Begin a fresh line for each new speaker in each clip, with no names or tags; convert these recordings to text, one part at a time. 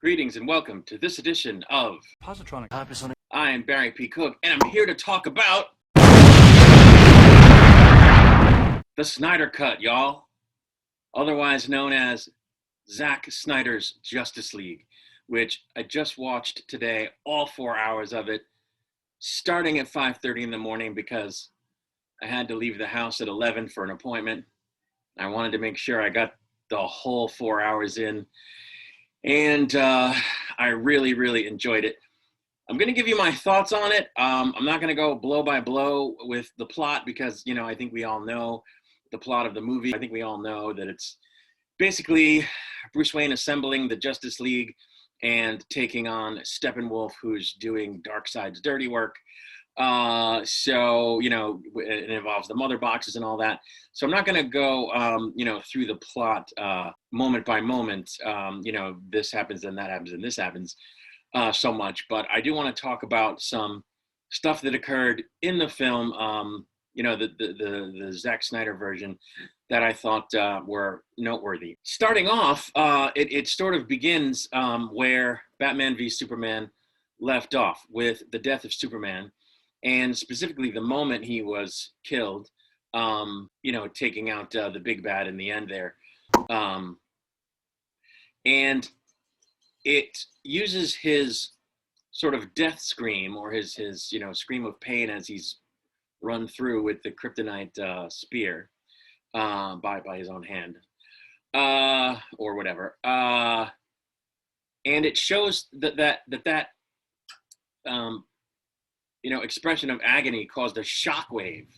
Greetings and welcome to this edition of
Positronic.
I am Barry P. Cook, and I'm here to talk about the Snyder Cut, y'all. Otherwise known as Zack Snyder's Justice League, which I just watched today, all 4 hours of it, starting at 5:30 in the morning because I had to leave the house at 11 for an appointment. I wanted to make sure I got the whole 4 hours in. And I really enjoyed it. I'm going to give you my thoughts on it. I'm not going to go blow by blow with the plot because, I think we all know the plot of the movie. I think we all know that it's basically Bruce Wayne assembling the Justice League and taking on Steppenwolf, who's doing Darkseid's dirty work. It involves the mother boxes and all that. So I'm not going to go, through the plot moment by moment, this happens and that happens and this happens so much. But I do want to talk about some stuff that occurred in the film, the Zack Snyder version that I thought were noteworthy. Starting off, it sort of begins where Batman v Superman left off with the death of Superman. And specifically the moment he was killed, taking out the big bad in the end there. And it uses his sort of death scream or his scream of pain as he's run through with the kryptonite spear by his own hand or whatever. And it shows that expression of agony caused a shockwave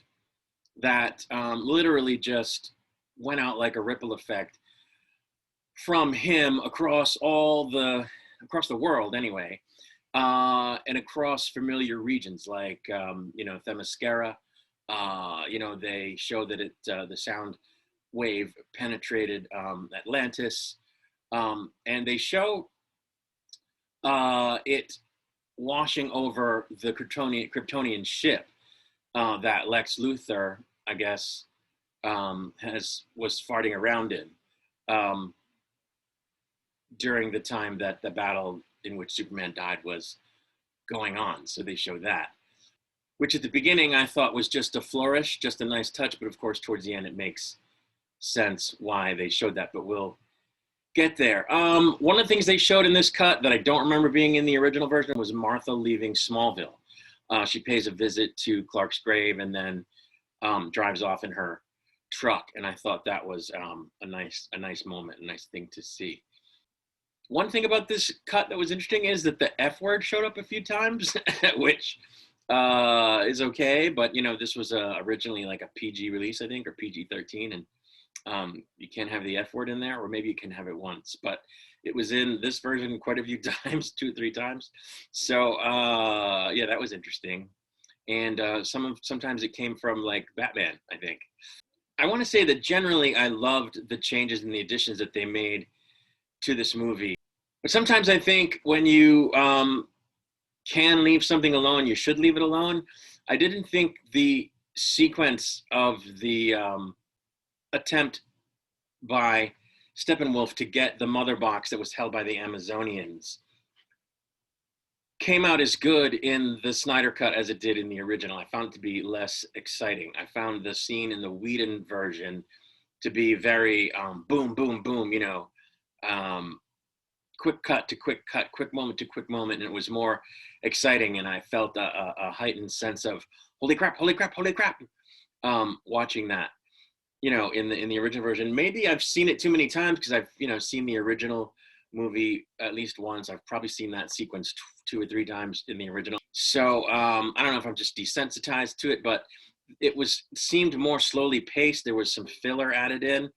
that literally just went out like a ripple effect from him across the world anyway, and across familiar regions like Themyscira. They show that the sound wave penetrated Atlantis, and they show it washing over the Kryptonian ship that Lex Luthor, I guess, was farting around in during the time that the battle in which Superman died was going on. So they show that, which at the beginning I thought was just a flourish, just a nice touch. But of course, towards the end, it makes sense why they showed that. But we'll get there. One of the things they showed in this cut that I don't remember being in the original version was Martha leaving Smallville. She pays a visit to Clark's grave and then drives off in her truck. And I thought that was a nice moment, a nice thing to see. One thing about this cut that was interesting is that the F word showed up a few times, which is okay. But, this was originally like a PG release, I think, or PG-13. And you can't have the F word in there, or maybe you can have it once, but it was in this version quite a few times, 2 or 3 times. So that was interesting. And sometimes it came from like Batman, I think. I want to say that generally I loved the changes and the additions that they made to this movie. But sometimes I think when you can leave something alone, you should leave it alone. I didn't think the sequence of the attempt by Steppenwolf to get the mother box that was held by the Amazonians came out as good in the Snyder Cut as it did in the original. I found it to be less exciting. I found the scene in the Whedon version to be very boom, boom, boom, quick cut to quick cut, quick moment to quick moment, and it was more exciting, and I felt a heightened sense of holy crap, watching that. In the original version. Maybe I've seen it too many times because I've, seen the original movie at least once. I've probably seen that sequence 2 or 3 times in the original. So I don't know if I'm just desensitized to it, but it seemed more slowly paced. There was some filler added in,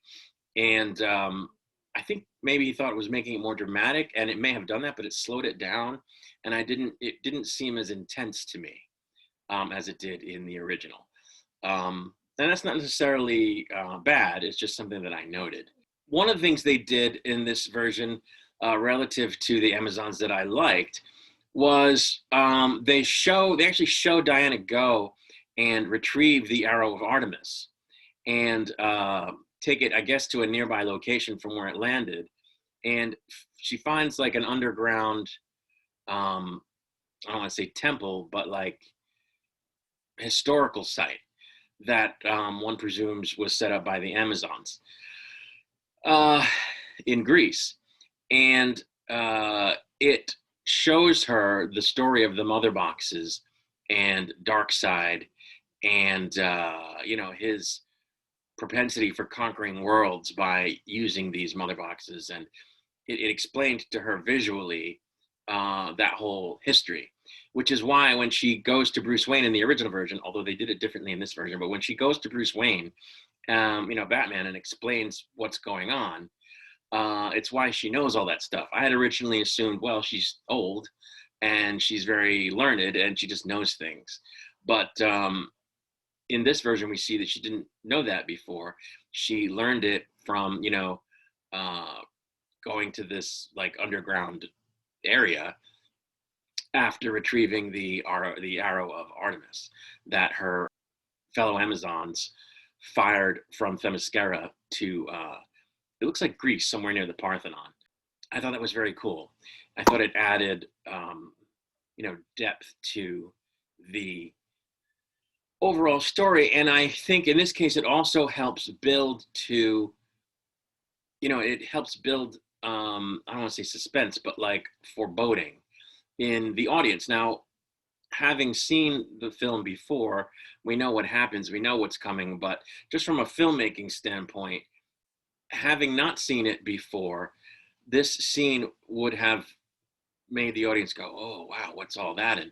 and I think maybe he thought it was making it more dramatic, and it may have done that, but it slowed it down, and it didn't seem as intense to me as it did in the original. And that's not necessarily bad. It's just something that I noted. One of the things they did in this version relative to the Amazons that I liked was they actually show Diana go and retrieve the Arrow of Artemis and take it, I guess, to a nearby location from where it landed. And she finds like an underground, I don't want to say temple, but like historical site that one presumes was set up by the Amazons uh, in Greece. And it shows her the story of the mother boxes and Darkseid and, his propensity for conquering worlds by using these mother boxes. And it explained to her visually that whole history, which is why when she goes to Bruce Wayne in the original version, although they did it differently in this version, but when she goes to Bruce Wayne, Batman, and explains what's going on, it's why she knows all that stuff. I had originally assumed, well, she's old and she's very learned and she just knows things. But in this version, we see that she didn't know that before. She learned it from, going to this like underground area after retrieving the arrow of Artemis that her fellow Amazons fired from Themyscira to, it looks like Greece, somewhere near the Parthenon. I thought that was very cool. I thought it added, depth to the overall story. And I think in this case, it also helps build to, it helps build, I don't want to say suspense, but like foreboding in the audience. Now, having seen the film before, we know what happens, we know what's coming, but just from a filmmaking standpoint, having not seen it before, this scene would have made the audience go, oh, wow, what's all that? And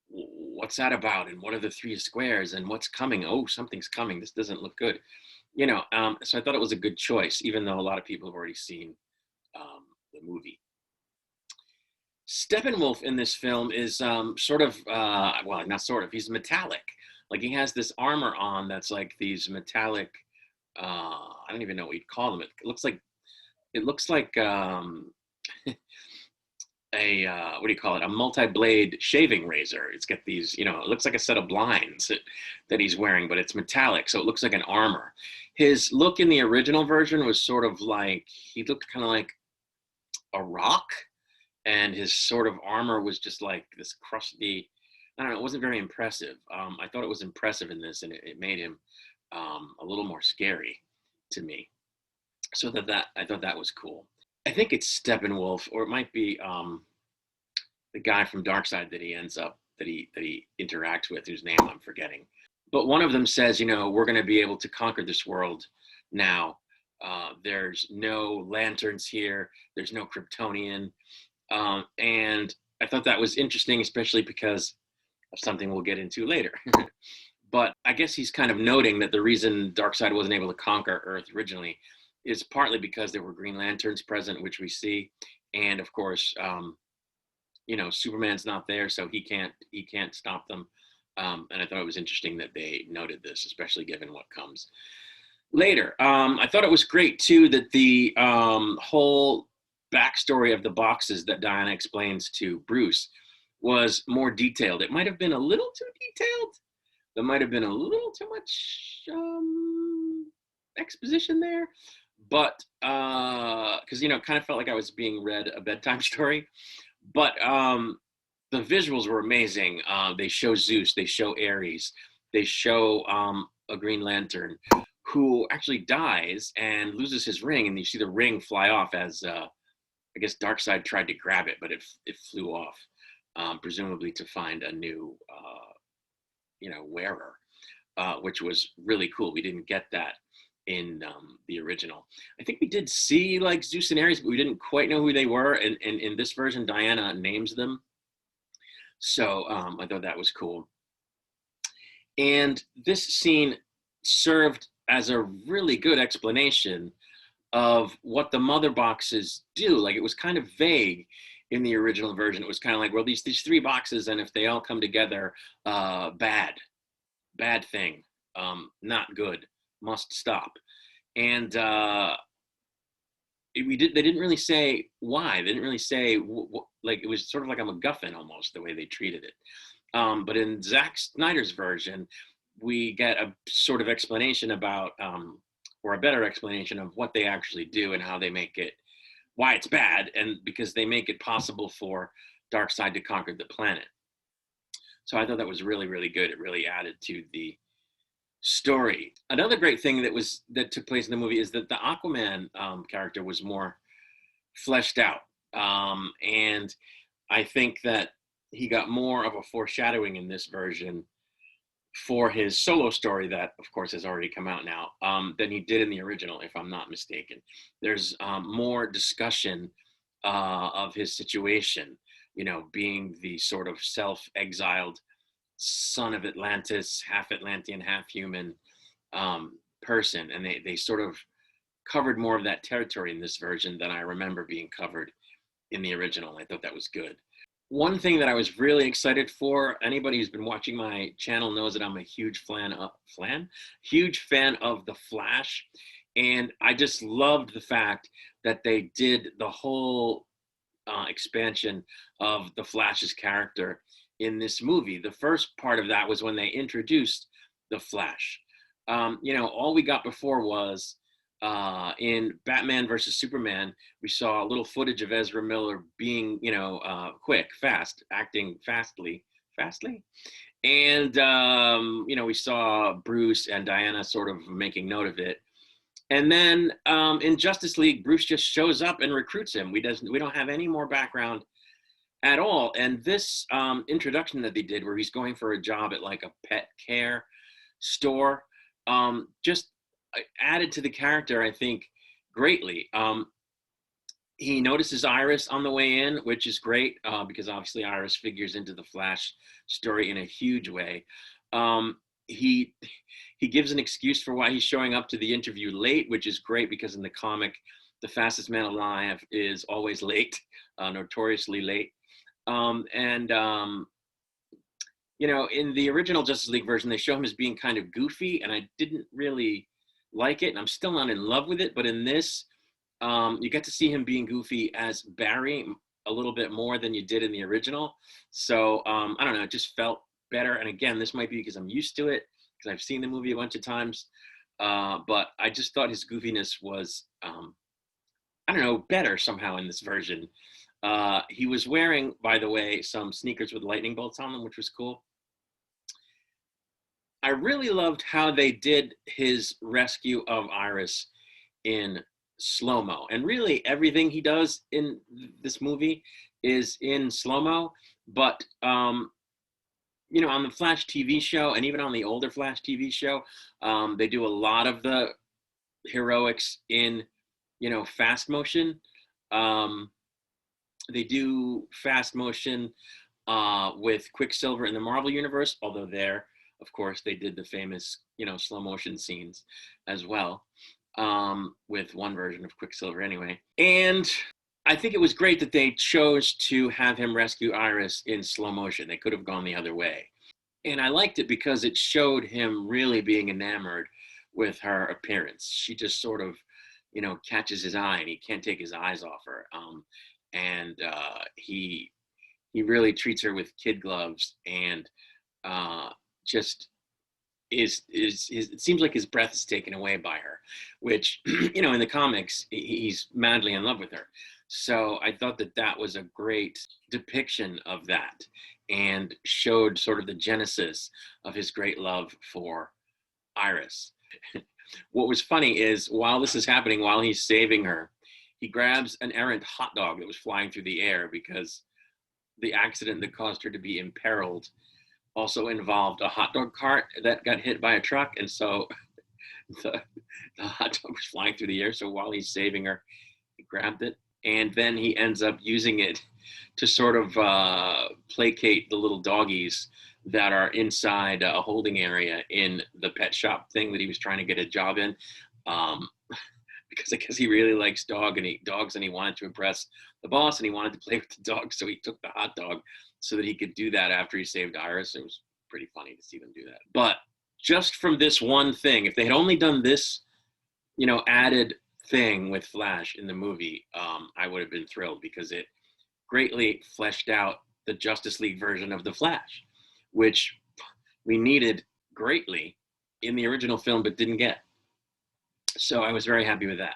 what's that about? And what are the three squares? And what's coming? Oh, something's coming. This doesn't look good. So I thought it was a good choice, even though a lot of people have already seen the movie. Steppenwolf in this film is not sort of, he's metallic. Like he has this armor on that's like these metallic, I don't even know what you'd call them. It looks like a what do you call it? A multi-blade shaving razor. It's got these, it looks like a set of blinds that he's wearing, but it's metallic, so it looks like an armor. His look in the original version was sort of like, he looked kind of like a rock, and his sort of armor was just like this crusty, I don't know, it wasn't very impressive. I thought it was impressive in this, and it made him a little more scary to me. So I thought that was cool. I think it's Steppenwolf, or it might be the guy from Darkseid that he interacts with, whose name I'm forgetting. But one of them says, we're going to be able to conquer this world now. There's no lanterns here. There's no Kryptonian. And I thought that was interesting, especially because of something we'll get into later. But I guess he's kind of noting that the reason Darkseid wasn't able to conquer Earth originally is partly because there were Green Lanterns present, which we see, and of course, Superman's not there, so he can't stop them. And I thought it was interesting that they noted this, especially given what comes later. I thought it was great too that the whole backstory of the boxes that Diana explains to Bruce was more detailed. It might have been a little too detailed. There might have been a little too much exposition there, but because it kind of felt like I was being read a bedtime story. But the visuals were amazing. They show Zeus, they show Ares, they show a Green Lantern who actually dies and loses his ring, and you see the ring fly off as I guess Darkseid tried to grab it, but it flew off, presumably to find a new wearer, which was really cool. We didn't get that in the original. I think we did see like Zeus and Ares, but we didn't quite know who they were. And in this version, Diana names them. So I thought that was cool. And this scene served as a really good explanation of what the mother boxes do. Like it was kind of vague in the original version. It was kind of like, well, these three boxes, and if they all come together, bad thing, not good, must stop. And they didn't really say why. They didn't really say, like, it was sort of like a MacGuffin almost, the way they treated it. But in Zack Snyder's version, we get a sort of explanation about, or a better explanation of what they actually do and how they make it why it's bad, and because they make it possible for Darkseid to conquer the planet. So I thought that was really, really good. It really added to the story. Another great thing that took place in the movie is that the Aquaman character was more fleshed out, and I think that he got more of a foreshadowing in this version for his solo story that, of course, has already come out now, than he did in the original, if I'm not mistaken. There's more discussion of his situation, being the sort of self-exiled son of Atlantis, half Atlantean, half human person. And they sort of covered more of that territory in this version than I remember being covered in the original. I thought that was good. One thing that I was really excited for, anybody who's been watching my channel knows that I'm a huge fan of The Flash. And I just loved the fact that they did the whole expansion of the Flash's character in this movie. The first part of that was when they introduced the Flash. All we got before was in Batman versus Superman, we saw a little footage of Ezra Miller being, quick, fast, acting fastly. And, we saw Bruce and Diana sort of making note of it. And then in Justice League, Bruce just shows up and recruits him. We don't have any more background at all. And this introduction that they did, where he's going for a job at like a pet care store, just added to the character, I think, greatly. He notices Iris on the way in, which is great, because obviously Iris figures into the Flash story in a huge way. He gives an excuse for why he's showing up to the interview late, which is great, because in the comic, the fastest man alive is always late, notoriously late. In the original Justice League version, they show him as being kind of goofy, and I didn't really like it, and I'm still not in love with it. But in this, you get to see him being goofy as Barry a little bit more than you did in the original. So I don't know, it just felt better. And again, this might be because I'm used to it, because I've seen the movie a bunch of times. But I just thought his goofiness was, better somehow in this version. He was wearing, by the way, some sneakers with lightning bolts on them, which was cool. I really loved how they did his rescue of Iris in slow-mo. And really everything he does in this movie is in slow-mo. But, on the Flash TV show, and even on the older Flash TV show, they do a lot of the heroics in, fast motion. They do fast motion with Quicksilver in the Marvel Universe, although there, of course, they did the famous, slow motion scenes as well, with one version of Quicksilver anyway. And I think it was great that they chose to have him rescue Iris in slow motion. They could have gone the other way. And I liked it because it showed him really being enamored with her appearance. She just sort of, catches his eye, and he can't take his eyes off her. And he really treats her with kid gloves, and just it seems like his breath is taken away by her, which, in the comics, he's madly in love with her. So I thought that was a great depiction of that, and showed sort of the genesis of his great love for Iris. What was funny is, while this is happening, while he's saving her, he grabs an errant hot dog that was flying through the air, because the accident that caused her to be imperiled also involved a hot dog cart that got hit by a truck. And so the hot dog was flying through the air. So while he's saving her, he grabbed it. And then he ends up using it to sort of placate the little doggies that are inside a holding area in the pet shop thing that he was trying to get a job in. Because I guess he really likes dogs, and he wanted to impress the boss, and he wanted to play with the dog. So he took the hot dog so that he could do that after he saved Iris. It was pretty funny to see them do that. But just from this one thing, if they had only done this, added thing with Flash in the movie, I would have been thrilled, because it greatly fleshed out the Justice League version of the Flash, which we needed greatly in the original film, but didn't get. So I was very happy with that.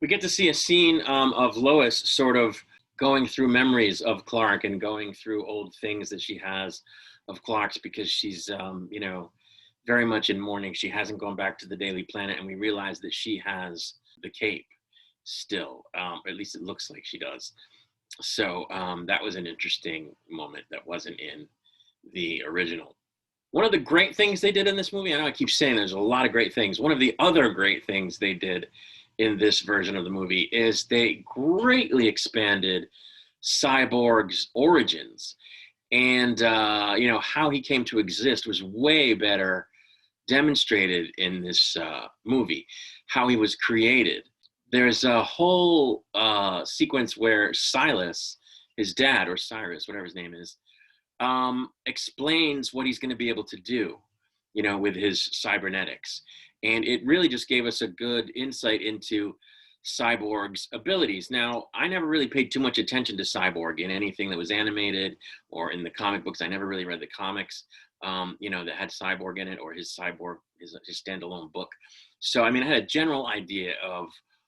We get to see a scene of Lois sort of going through memories of Clark and going through old things that she has of Clark's, because she's, you know, very much in mourning. She hasn't gone back to the Daily Planet, and we realize that she has the cape still. At least it looks like she does. So that was an interesting moment that wasn't in the original. One of the great things they did in this movie, I know I keep saying there's a lot of great things. One of the other great things they did in this version of the movie is they greatly expanded Cyborg's origins. And, you know, how he came to exist was way better demonstrated in this movie, how he was created. There's a whole sequence where Silas, his dad, or Cyrus, whatever his name is, explains what he's going to be able to do, you know, with his cybernetics. And it really just gave us a good insight into Cyborg's abilities. Now, I never really paid too much attention to Cyborg in anything that was animated or in the comic books. I never really read the comics, you know, that had Cyborg in it, or his Cyborg, his standalone book. So, I mean, I had a general idea of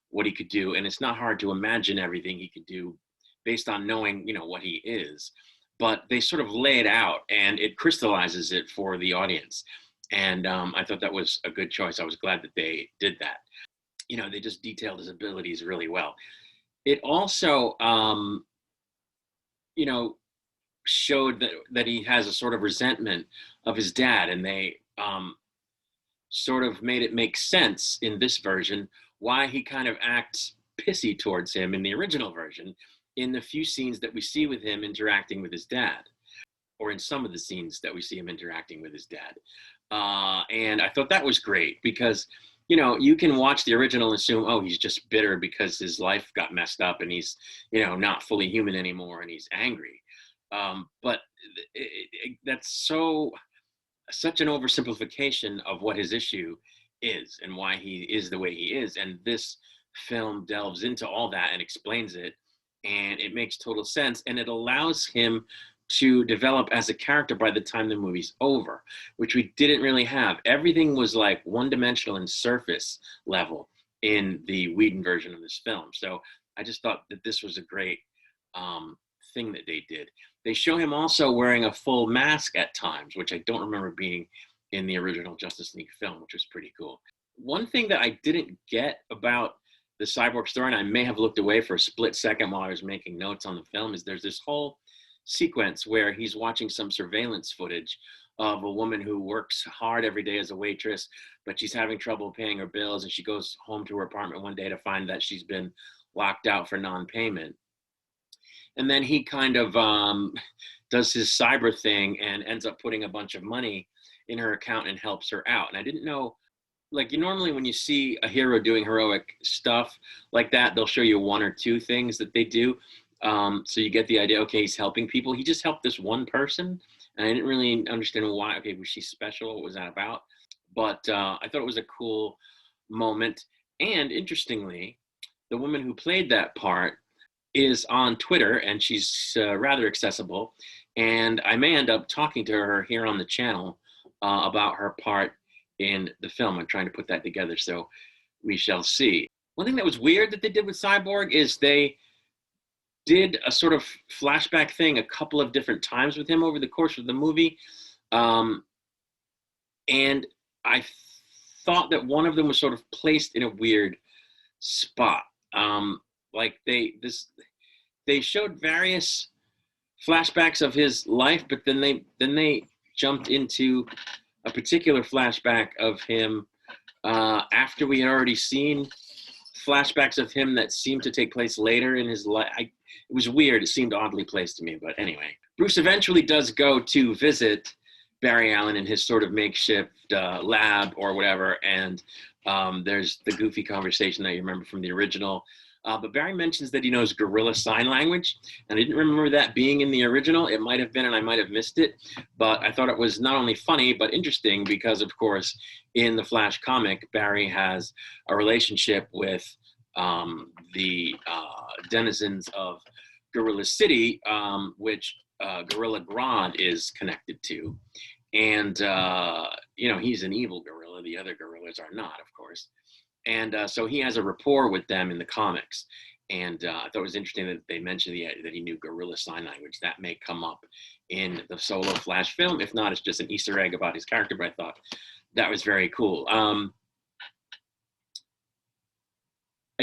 what he could do, and it's not hard to imagine everything he could do based on knowing, you know, what he is. But they sort of lay it out, and it crystallizes it for the audience. And I thought that was a good choice. I was glad that they did that. You know, they just detailed his abilities really well. It also, you know, showed that he has a sort of resentment of his dad, and they sort of made it make sense in this version why he kind of acts pissy towards him in the original version, in the few scenes that we see with him interacting with his dad, or in some of the scenes that we see him interacting with his dad. And I thought that was great because, you know, you can watch the original and assume, oh, he's just bitter because his life got messed up and he's, you know, not fully human anymore and he's angry. But that's such an oversimplification of what his issue is and why he is the way he is. And this film delves into all that and explains it, and it makes total sense, and it allows him to develop as a character by the time the movie's over, which we didn't really have. Everything was like one-dimensional and surface level in the Whedon version of this film. So I just thought that this was a great thing that they did. They show him also wearing a full mask at times, which I don't remember being in the original Justice League film, which was pretty cool. One thing that I didn't get about the Cyborg story, and I may have looked away for a split second while I was making notes on the film, is there's this whole sequence where he's watching some surveillance footage of a woman who works hard every day as a waitress, but she's having trouble paying her bills, and she goes home to her apartment one day to find that she's been locked out for non-payment. And then he kind of does his cyber thing and ends up putting a bunch of money in her account and helps her out. And I didn't know, like, you normally when you see a hero doing heroic stuff like that, they'll show you one or two things that they do. So you get the idea, okay, he's helping people. He just helped this one person, and I didn't really understand why. Okay, was she special? What was that about? But I thought it was a cool moment. And interestingly, the woman who played that part is on Twitter, and she's rather accessible. And I may end up talking to her here on the channel about her part in the film. I'm trying to put that together, so we shall see. One thing that was weird that they did with Cyborg is they did a sort of flashback thing a couple of different times with him over the course of the movie. And I thought that one of them was sort of placed in a weird spot. Like they showed various flashbacks of his life, but then they jumped into a particular flashback of him after we had already seen flashbacks of him that seemed to take place later in his life. It was weird. It seemed oddly placed to me, but anyway. Bruce eventually does go to visit Barry Allen in his sort of makeshift lab or whatever, and there's the goofy conversation that you remember from the original. But Barry mentions that he knows gorilla sign language, and I didn't remember that being in the original. It might have been, and I might have missed it, but I thought it was not only funny, but interesting because, of course, in the Flash comic, Barry has a relationship with the denizens of Gorilla City, which Gorilla Grodd is connected to. And, you know, he's an evil gorilla. The other gorillas are not, of course. And so he has a rapport with them in the comics. And I thought it was interesting that they mentioned that he knew Gorilla Sign Language. That may come up in the solo Flash film. If not, it's just an Easter egg about his character, but I thought that was very cool. I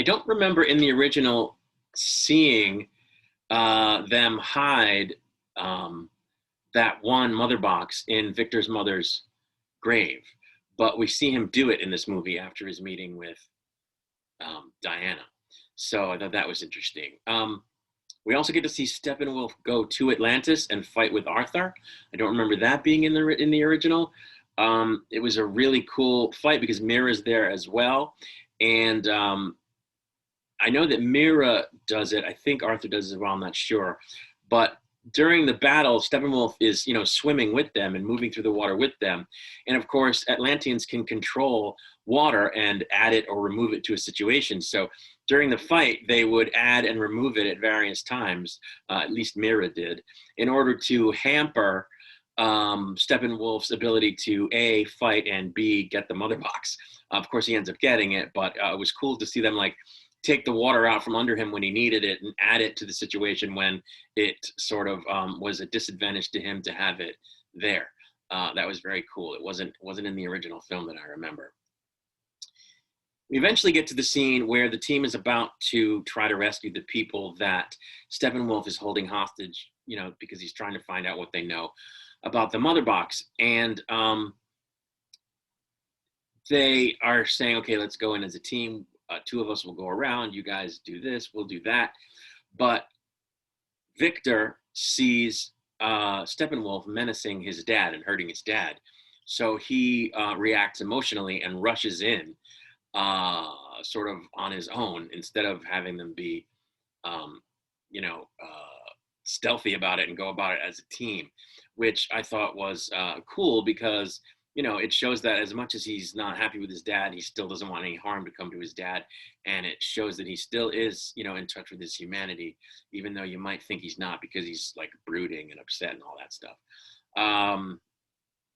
don't remember in the original seeing them hide that one mother box in Victor's mother's grave, but we see him do it in this movie after his meeting with Diana. So I thought that was interesting. We also get to see Steppenwolf go to Atlantis and fight with Arthur. I don't remember that being in the original. It was a really cool fight because Mira's there as well, and I know that Mira does it. I think Arthur does it as well. I'm not sure, but during the battle, Steppenwolf is, swimming with them and moving through the water with them. And of course, Atlanteans can control water and add it or remove it to a situation. So during the fight, they would add and remove it at various times, at least Mira did, in order to hamper Steppenwolf's ability to A, fight, and B, get the mother box. Of course, he ends up getting it, but it was cool to see them take the water out from under him when he needed it and add it to the situation when it sort of was a disadvantage to him to have it there. That was very cool. It wasn't in the original film that I remember. We eventually get to the scene where the team is about to try to rescue the people that Steppenwolf is holding hostage, because he's trying to find out what they know about the mother box. And they are saying, okay, let's go in as a team. Two of us will go around. You guys do this, we'll do that. But Victor sees Steppenwolf menacing his dad and hurting his dad. So he reacts emotionally and rushes in sort of on his own instead of having them be, stealthy about it and go about it as a team, which I thought was cool because it shows that as much as he's not happy with his dad, he still doesn't want any harm to come to his dad. And it shows that he still is, in touch with his humanity, even though you might think he's not because he's brooding and upset and all that stuff.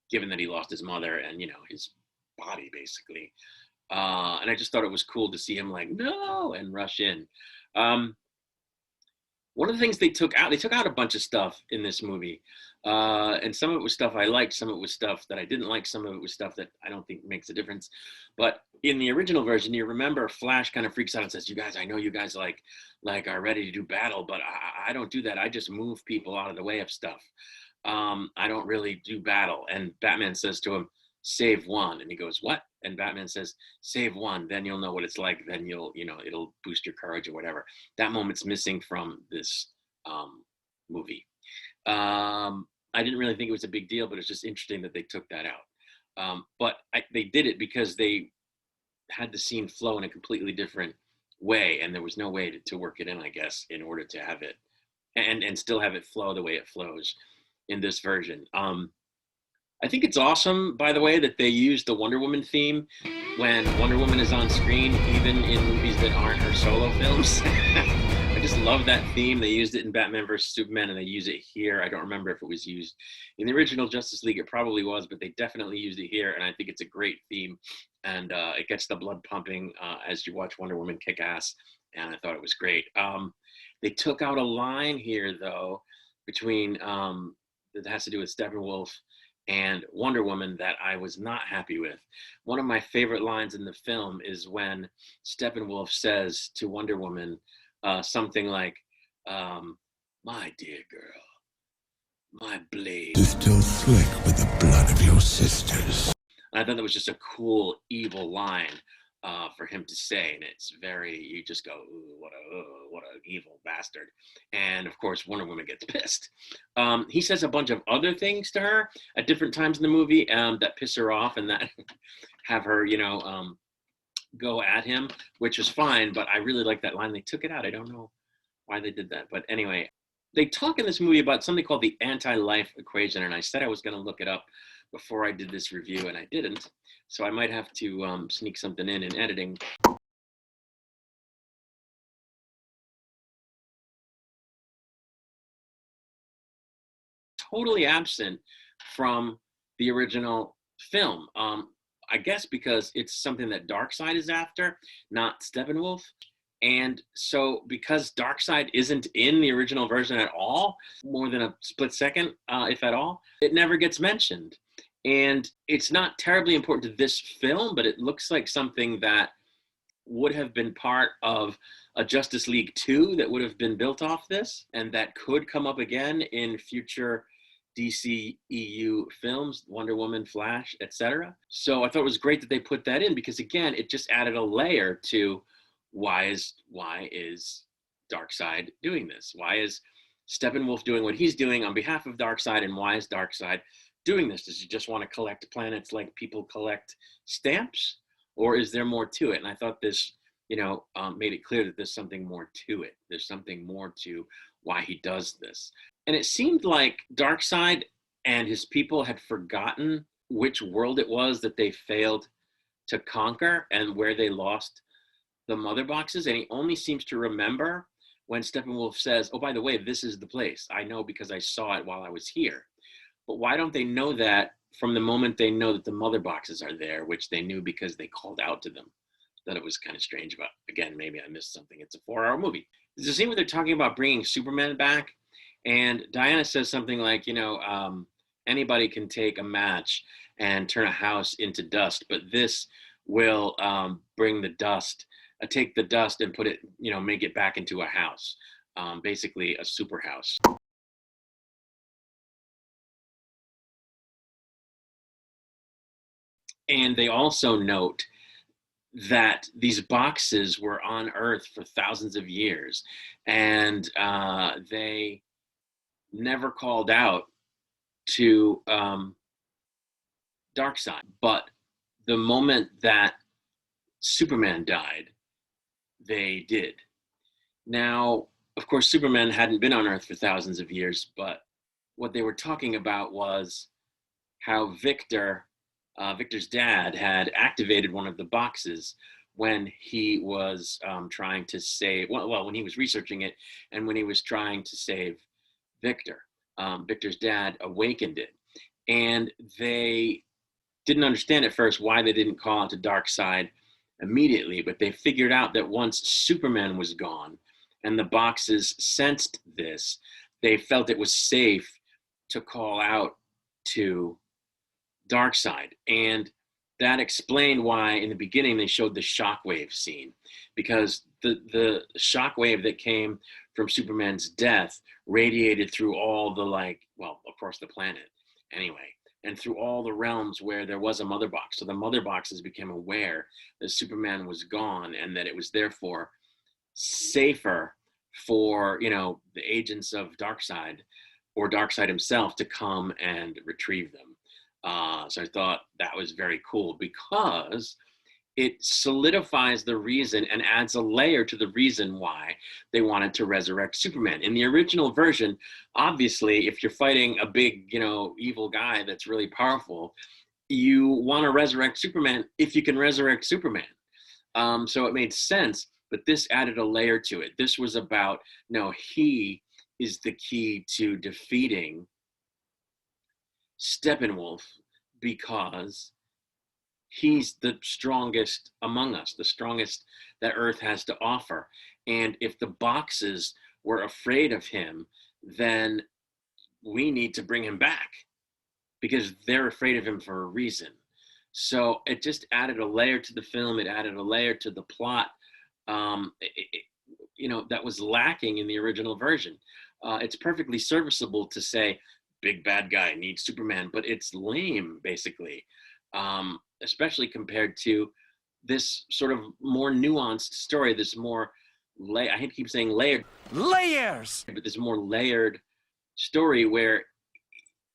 Given that he lost his mother and, his body basically. And I just thought it was cool to see him no, and rush in. One of the things they took out a bunch of stuff in this movie. And some of it was stuff I liked, some of it was stuff that I didn't like, some of it was stuff that I don't think makes a difference. But in the original version, you remember Flash kind of freaks out and says, "You guys, I know you guys are ready to do battle, but I don't do that. I just move people out of the way of stuff. I don't really do battle." And Batman says to him, "Save one." And he goes, "What?" And Batman says, "Save one, then you'll know what it's like. Then it'll boost your courage," or whatever. That moment's missing from this movie. I didn't really think it was a big deal, but it's just interesting that they took that out. But they did it because they had the scene flow in a completely different way, and there was no way to work it in, I guess, in order to have it and still have it flow the way it flows in this version. I think it's awesome, by the way, that they use the Wonder Woman theme when Wonder Woman is on screen, even in movies that aren't her solo films. I just love that theme. They used it in Batman vs. Superman, and they use it here. I don't remember if it was used in the original Justice League. It probably was, but they definitely used it here, and I think it's a great theme. And it gets the blood pumping as you watch Wonder Woman kick ass, and I thought it was great. They took out a line here, though, between that has to do with Steppenwolf and Wonder Woman that I was not happy with. One of my favorite lines in the film is when Steppenwolf says to Wonder Woman something like, "My dear girl, my blade is still slick with the blood of your sisters." And I thought that was just a cool, evil line for him to say, and it's very, you just go, "Ooh, what a evil bastard." And of course, Wonder Woman gets pissed. He says a bunch of other things to her at different times in the movie that piss her off and that have her, go at him, which was fine, but I really like that line. They took it out. I don't know why they did that, but anyway, they talk in this movie about something called the anti-life equation, and I said I was going to look it up before I did this review, and I didn't. So I might have to sneak something in editing. Totally absent from the original film. I guess because it's something that Darkseid is after, not Steppenwolf. And so because Darkseid isn't in the original version at all, more than a split second, if at all, it never gets mentioned. And it's not terribly important to this film, but it looks like something that would have been part of a Justice League 2 that would have been built off this, and that could come up again in future DC EU films, Wonder Woman, Flash, etc. So I thought it was great that they put that in, because again, it just added a layer to why is Darkseid doing this? Why is Steppenwolf doing what he's doing on behalf of Darkseid, and why is Darkseid doing this? Does he just want to collect planets like people collect stamps? Or is there more to it? And I thought this, made it clear that there's something more to it. There's something more to why he does this. And it seemed like Darkseid and his people had forgotten which world it was that they failed to conquer and where they lost the mother boxes. And he only seems to remember when Steppenwolf says, oh, by the way, this is the place. I know because I saw it while I was here. But why don't they know that from the moment they know that the mother boxes are there, which they knew because they called out to them? That it was kind of strange. But again, maybe I missed something. It's a 4-hour movie. There's a scene where they're talking about bringing Superman back, and Diana says something like, anybody can take a match and turn a house into dust, but this will bring the dust, take the dust and put it, make it back into a house, basically a super house. And they also note that these boxes were on Earth for thousands of years, and they never called out to Darkseid. But the moment that Superman died, they did. Now, of course, Superman hadn't been on Earth for thousands of years, but what they were talking about was how Victor's dad had activated one of the boxes when he was trying to save, when he was researching it and when he was trying to save Victor. Victor's dad awakened it. And they didn't understand at first why they didn't call out to Darkseid immediately, but they figured out that once Superman was gone and the boxes sensed this, they felt it was safe to call out to Darkseid. And that explained why in the beginning they showed the shockwave scene, because the shockwave that came from Superman's death radiated through all the across the planet anyway, and through all the realms where there was a mother box. So the mother boxes became aware that Superman was gone and that it was therefore safer for, the agents of Darkseid or Darkseid himself to come and retrieve them. So I thought that was very cool, because it solidifies the reason and adds a layer to the reason why they wanted to resurrect Superman. In the original version, obviously, if you're fighting a big, evil guy that's really powerful, you want to resurrect Superman if you can resurrect Superman. So it made sense, but this added a layer to it. This was about, no, he is the key to defeating Steppenwolf because he's the strongest among us, the strongest that Earth has to offer. And if the boxes were afraid of him, then we need to bring him back because they're afraid of him for a reason. So it just added a layer to the film. It added a layer to the plot, that was lacking in the original version. It's perfectly serviceable to say, big bad guy needs Superman, but it's lame, basically, especially compared to this sort of more nuanced story, this more, I hate to keep saying layered.
Layers!
But this more layered story where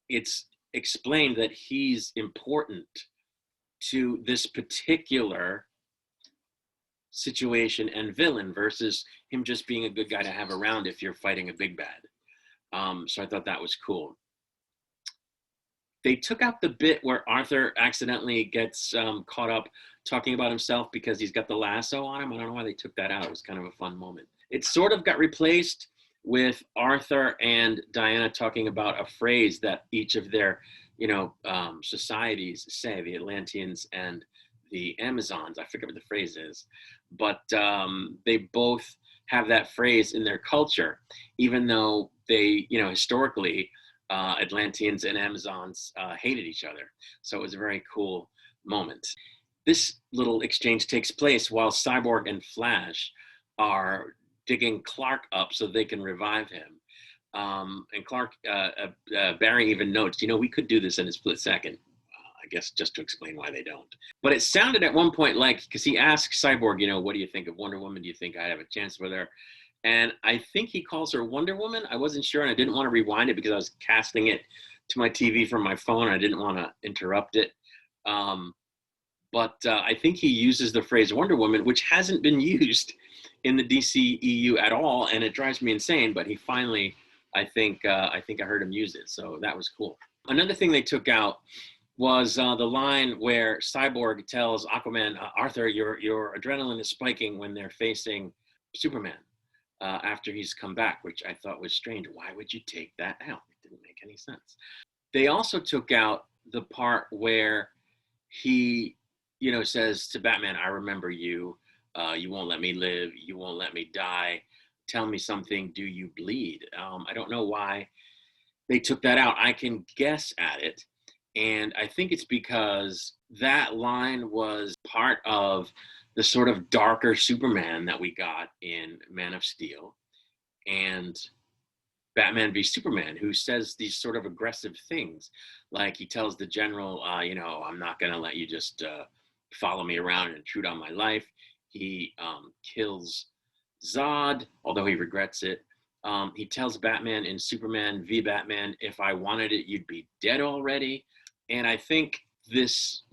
it's explained that he's important to this particular situation and villain versus him just being a good guy to have around if you're fighting a big bad. So I thought that was cool. They took out the bit where Arthur accidentally gets caught up talking about himself because he's got the lasso on him. I don't know why they took that out. It was kind of a fun moment. It sort of got replaced with Arthur and Diana talking about a phrase that each of their societies say, the Atlanteans and the Amazons. I forget what the phrase is, but they both have that phrase in their culture, even though they, historically, Atlanteans and Amazons hated each other. So it was a very cool moment. This little exchange takes place while Cyborg and Flash are digging Clark up so they can revive him. And Barry even notes, we could do this in a split second. I guess just to explain why they don't. But it sounded at one point like, because he asks Cyborg, what do you think of Wonder Woman? Do you think I have a chance with her? And I think he calls her Wonder Woman. I wasn't sure, and I didn't want to rewind it because I was casting it to my TV from my phone. I didn't want to interrupt it. But I think he uses the phrase Wonder Woman, which hasn't been used in the DCEU at all, and it drives me insane. But he finally, I think I heard him use it, so that was cool. Another thing they took out was the line where Cyborg tells Aquaman, Arthur, your adrenaline is spiking when they're facing Superman after he's come back, which I thought was strange. Why would you take that out? It didn't make any sense. They also took out the part where he, says to Batman, I remember you. You won't let me live. You won't let me die. Tell me something. Do you bleed? I don't know why they took that out. I can guess at it. And I think it's because that line was part of the sort of darker Superman that we got in Man of Steel and Batman v Superman, who says these sort of aggressive things. Like he tells the general, I'm not going to let you just follow me around and intrude on my life. He kills Zod, although he regrets it. He tells Batman in Superman v Batman, if I wanted it, you'd be dead already. And I think this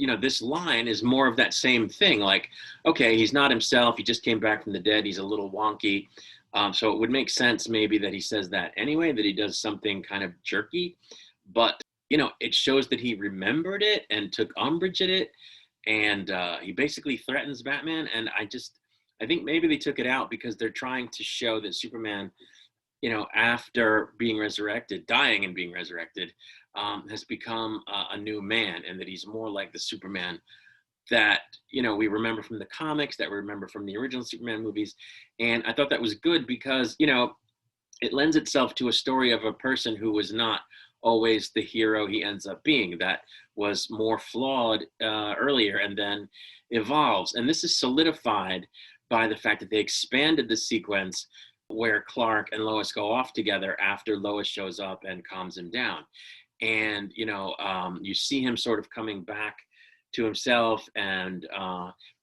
line is more of that same thing. Like, okay, he's not himself. He just came back from the dead. He's a little wonky. So it would make sense maybe that he says that anyway, that he does something kind of jerky. But, it shows that he remembered it and took umbrage at it. And he basically threatens Batman. And I think maybe they took it out because they're trying to show that Superman, after being resurrected, dying and being resurrected, has become a new man, and that he's more like the Superman that, we remember from the comics, that we remember from the original Superman movies. And I thought that was good because, it lends itself to a story of a person who was not always the hero he ends up being, that was more flawed earlier and then evolves. And this is solidified by the fact that they expanded the sequence where Clark and Lois go off together after Lois shows up and calms him down. And, you see him sort of coming back to himself. And,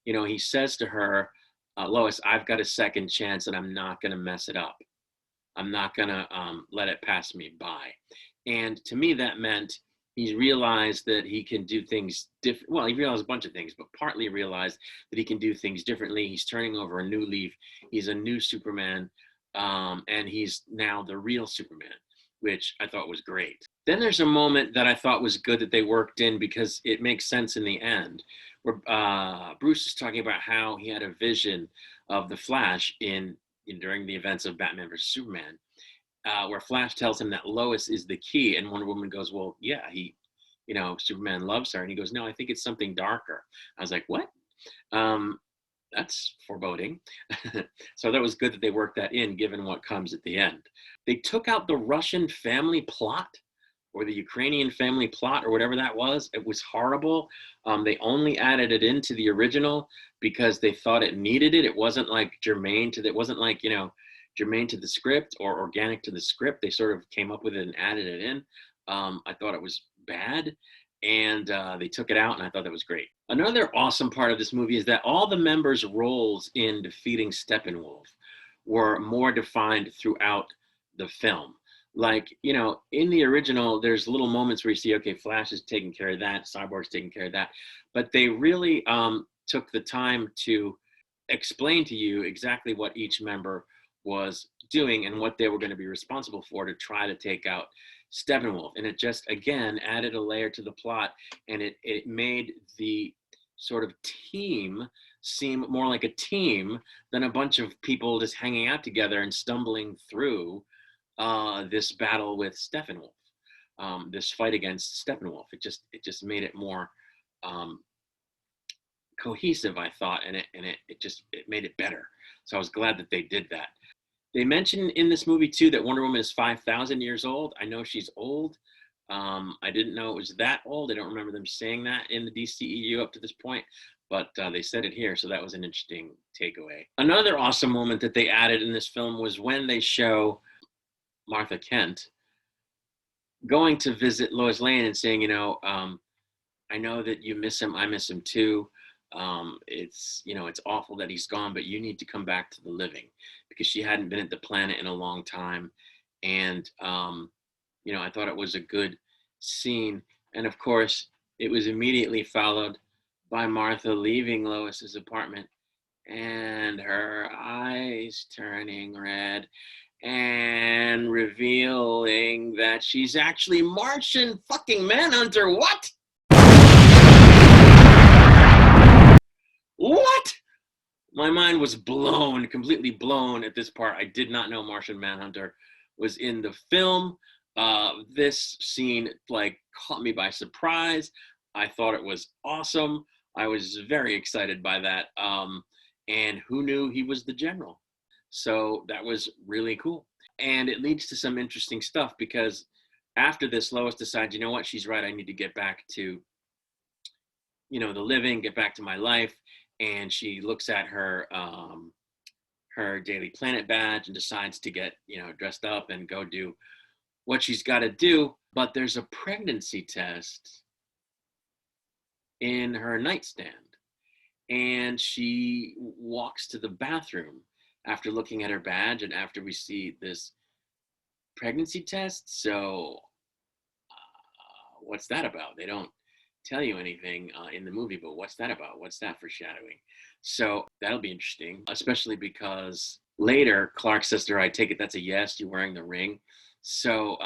he says to her, Lois, I've got a second chance and I'm not going to mess it up. I'm not going to let it pass me by. And to me, that meant he realized that he can do things different. Well, he realized a bunch of things, but partly realized that he can do things differently. He's turning over a new leaf. He's a new Superman. And he's now the real Superman, which I thought was great. Then there's a moment that I thought was good that they worked in because it makes sense in the end, where Bruce is talking about how he had a vision of the Flash during the events of Batman vs. Superman, where Flash tells him that Lois is the key, and Wonder Woman goes, well, yeah, Superman loves her. And he goes, no, I think it's something darker. I was like, what? That's foreboding. So that was good that they worked that in, given what comes at the end. They took out the Russian family plot or the Ukrainian family plot or whatever that was. It was horrible. They only added it into the original because they thought it needed it. It wasn't like germane to the script or organic to the script. They sort of came up with it and added it in. I thought it was bad. And they took it out, and I thought that was great. Another awesome part of this movie is that all the members' roles in defeating Steppenwolf were more defined throughout the film. Like, in the original, there's little moments where you see, okay, Flash is taking care of that, Cyborg's taking care of that. But they really took the time to explain to you exactly what each member was doing and what they were going to be responsible for to try to take out Steppenwolf. And it just, again, added a layer to the plot, and it made the sort of team seem more like a team than a bunch of people just hanging out together and stumbling through this battle with Steppenwolf. this fight against Steppenwolf. It just made it more um, cohesive, I thought, and it made it better. So I was glad that they did that. They mentioned in this movie too that Wonder Woman is 5,000 years old. I know she's old. I didn't know it was that old. I don't remember them saying that in the DCEU up to this point, but they said it here, so that was an interesting takeaway. Another awesome moment that they added in this film was when they show Martha Kent going to visit Lois Lane and saying, I know that you miss him. I miss him too. It's awful that he's gone, but you need to come back to the living, because she hadn't been at the planet in a long time. And, I thought it was a good scene. And of course, it was immediately followed by Martha leaving Lois's apartment and her eyes turning red and revealing that she's actually Martian fucking Manhunter. What? What? My mind was blown, completely blown at this part. I did not know Martian Manhunter was in the film. This scene caught me by surprise. I thought it was awesome. I was very excited by that. And who knew he was the general? So that was really cool. And it leads to some interesting stuff, because after this, Lois decides, you know what, she's right. I need to get back to, the living, get back to my life. And she looks at her her Daily Planet badge and decides to get, dressed up and go do what she's got to do. But there's a pregnancy test in her nightstand. And she walks to the bathroom after looking at her badge and after we see this pregnancy test. So what's that about? They don't tell you anything in the movie, but what's that about? What's that foreshadowing? So that'll be interesting, especially because later Clark says to her, I take it that's a yes, you're wearing the ring. So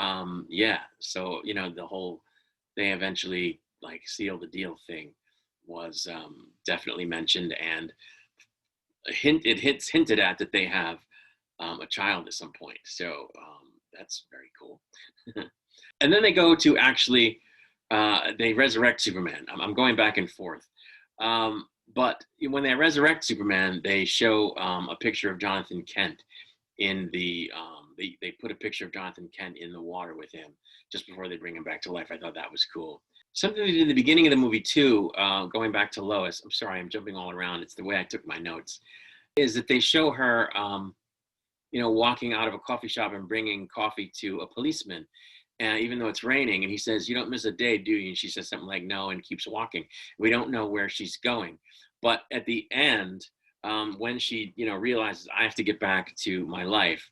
yeah, so the whole they eventually seal the deal thing was definitely mentioned, and it's hinted at that they have a child at some point. So that's very cool. And then they go to actually they resurrect Superman. I'm going back and forth. But when they resurrect Superman, they show a picture of Jonathan Kent in the, they put a picture of Jonathan Kent in the water with him just before they bring him back to life. I thought that was cool. Something they did in the beginning of the movie too, going back to Lois, I'm sorry, I'm jumping all around. It's the way I took my notes, is that they show her, walking out of a coffee shop and bringing coffee to a policeman. And even though it's raining, and he says, you don't miss a day, do you? And she says something like, no, and keeps walking. We don't know where she's going. But at the end, when she, realizes I have to get back to my life,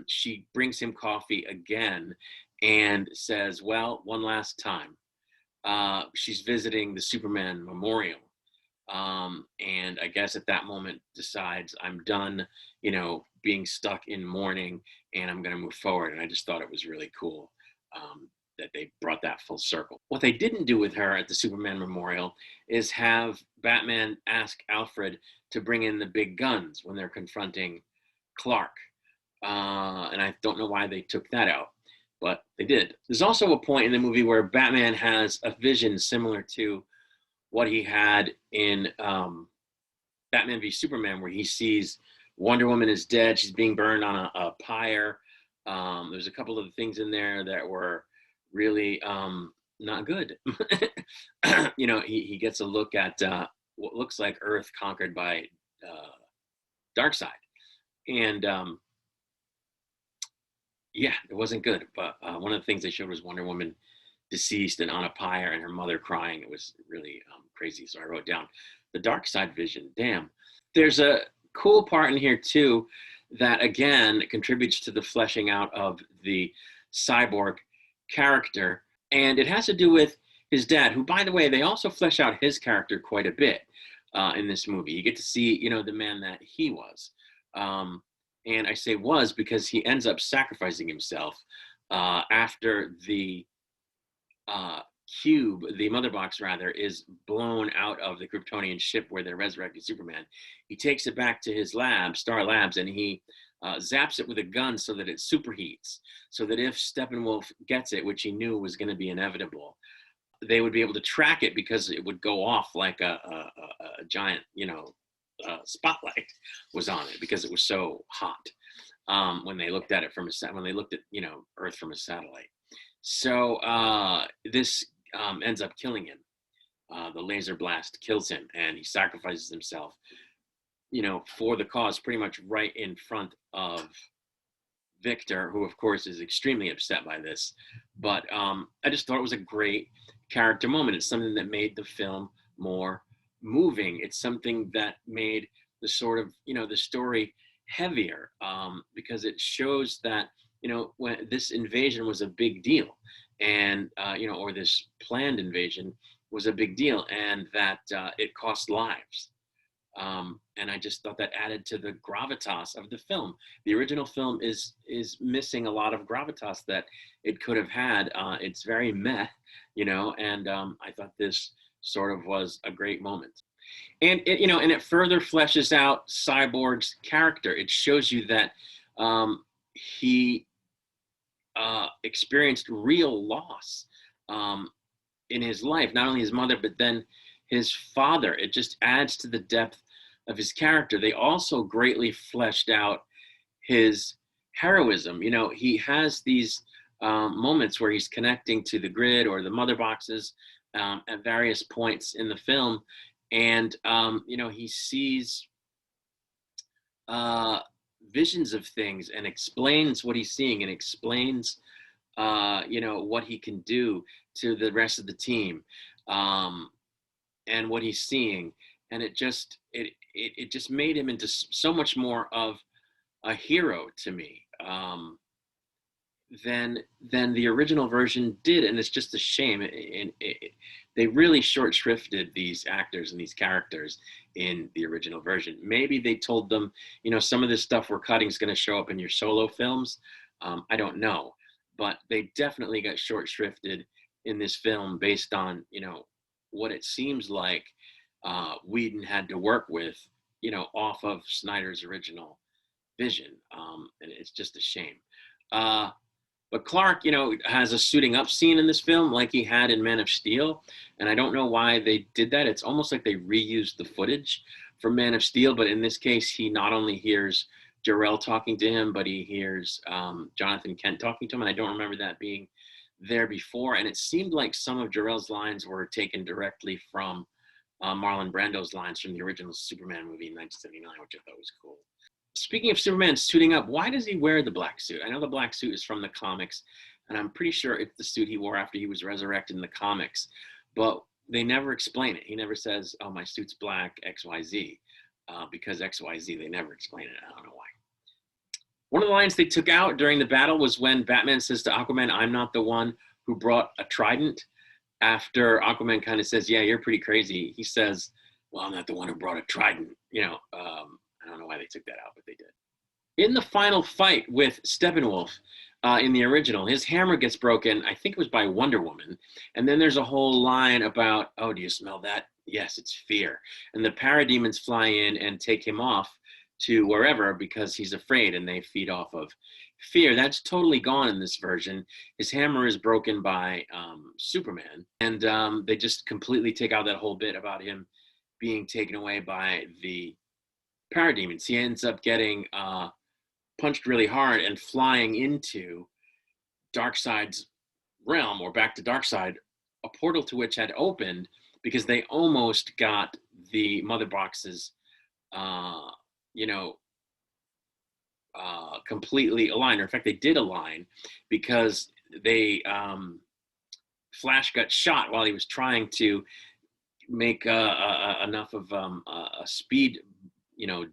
she brings him coffee again and says, well, one last time. She's visiting the Superman Memorial. And I guess at that moment decides I'm done, being stuck in mourning, and I'm going to move forward. And I just thought it was really cool that they brought that full circle. What they didn't do with her at the Superman Memorial is have Batman ask Alfred to bring in the big guns when they're confronting Clark. And I don't know why they took that out, but they did. There's also a point in the movie where Batman has a vision similar to what he had in Batman v Superman, where he sees Wonder Woman is dead. She's being burned on a pyre. There's a couple of things in there that were really not good. He gets a look at what looks like Earth conquered by Darkseid. And yeah, it wasn't good. But one of the things they showed was Wonder Woman deceased and on a pyre and her mother crying. It was really crazy. So I wrote down the Darkseid vision. Damn. There's a cool part in here too that again contributes to the fleshing out of the Cyborg character, and it has to do with his dad, who, by the way, they also flesh out his character quite a bit in this movie. You get to see the man that he was, and I say was because he ends up sacrificing himself after the cube, the mother box rather, is blown out of the Kryptonian ship where they're resurrecting Superman. He takes it back to his lab, Star Labs, and he zaps it with a gun so that it superheats, so that if Steppenwolf gets it, which he knew was going to be inevitable, they would be able to track it because it would go off like a giant, spotlight was on it because it was so hot when they looked at it when they looked at Earth from a satellite. So this ends up killing him. The laser blast kills him, and he sacrifices himself, for the cause, pretty much right in front of Victor, who of course is extremely upset by this. But I just thought it was a great character moment. It's something that made the film more moving. It's something that made the sort of, the story heavier, because it shows that, when this invasion was a big deal, and, or this planned invasion was a big deal, and that it cost lives. And I just thought that added to the gravitas of the film. The original film is missing a lot of gravitas that it could have had. It's very meh, and I thought this sort of was a great moment. And it further fleshes out Cyborg's character. It shows you that he experienced real loss in his life, not only his mother, but then his father. It just adds to the depth of his character. They also greatly fleshed out his heroism. He has these moments where he's connecting to the grid or the mother boxes at various points in the film. And, he sees visions of things and explains what he's seeing and explains, what he can do to the rest of the team, and what he's seeing. And it just made him into so much more of a hero to me, than the original version did. And it's just a shame. They really short shrifted these actors and these characters in the original version. Maybe they told them, some of this stuff we're cutting is going to show up in your solo films. I don't know, but they definitely got short shrifted in this film based on, what it seems like Whedon had to work with, off of Snyder's original vision. And it's just a shame. But Clark, has a suiting up scene in this film like he had in Man of Steel. And I don't know why they did that. It's almost like they reused the footage from Man of Steel. But in this case, he not only hears Jor-El talking to him, but he hears Jonathan Kent talking to him. And I don't remember that being there before. And it seemed like some of Jor-El's lines were taken directly from Marlon Brando's lines from the original Superman movie in 1979, which I thought was cool. Speaking of Superman suiting up, why does he wear the black suit? I know the black suit is from the comics, and I'm pretty sure it's the suit he wore after he was resurrected in the comics, but they never explain it. He never says, oh, my suit's black, XYZ, because XYZ, they never explain it. I don't know why. One of the lines they took out during the battle was when Batman says to Aquaman, I'm not the one who brought a trident. After Aquaman kind of says, yeah, you're pretty crazy, he says, well, I'm not the one who brought a trident. I don't know why they took that out, but they did. In the final fight with Steppenwolf in the original, his hammer gets broken. I think it was by Wonder Woman. And then there's a whole line about, oh, do you smell that? Yes, it's fear. And the parademons fly in and take him off to wherever because he's afraid, and they feed off of fear. That's totally gone in this version. His hammer is broken by Superman. And they just completely take out that whole bit about him being taken away by the parademons. He ends up getting punched really hard and flying into Darkseid's realm, or back to Darkseid, a portal to which had opened because they almost got the mother boxes, completely aligned. Or in fact, they did align because they Flash got shot while he was trying to make enough of a speed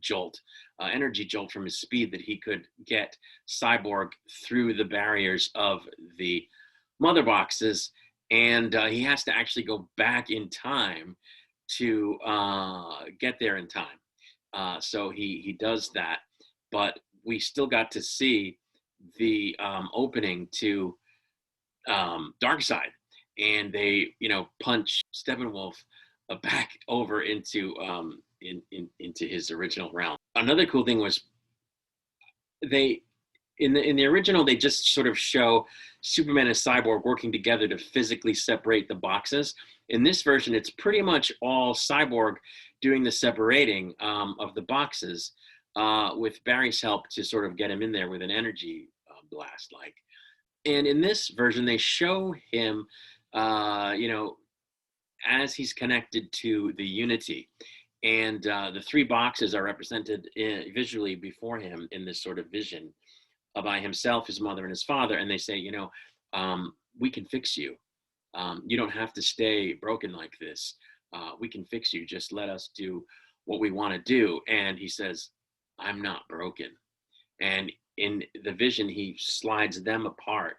jolt, energy jolt from his speed that he could get Cyborg through the barriers of the mother boxes. And he has to actually go back in time to get there in time. So he does that, but we still got to see the opening to Darkseid, and they punch Steppenwolf back over into into his original realm. Another cool thing was they in the original they just sort of show Superman and Cyborg working together to physically separate the boxes. In this version, it's pretty much all Cyborg doing the separating of the boxes with Barry's help to sort of get him in there with an energy blast, like. And in this version, they show him, you know, as he's connected to the Unity. And the three boxes are represented visually before him in this sort of vision by himself, his mother, and his father. And they say, you know, we can fix you. You don't have to stay broken like this. We can fix you. Just let us do what we want to do. And he says, I'm not broken. And in the vision, he slides them apart,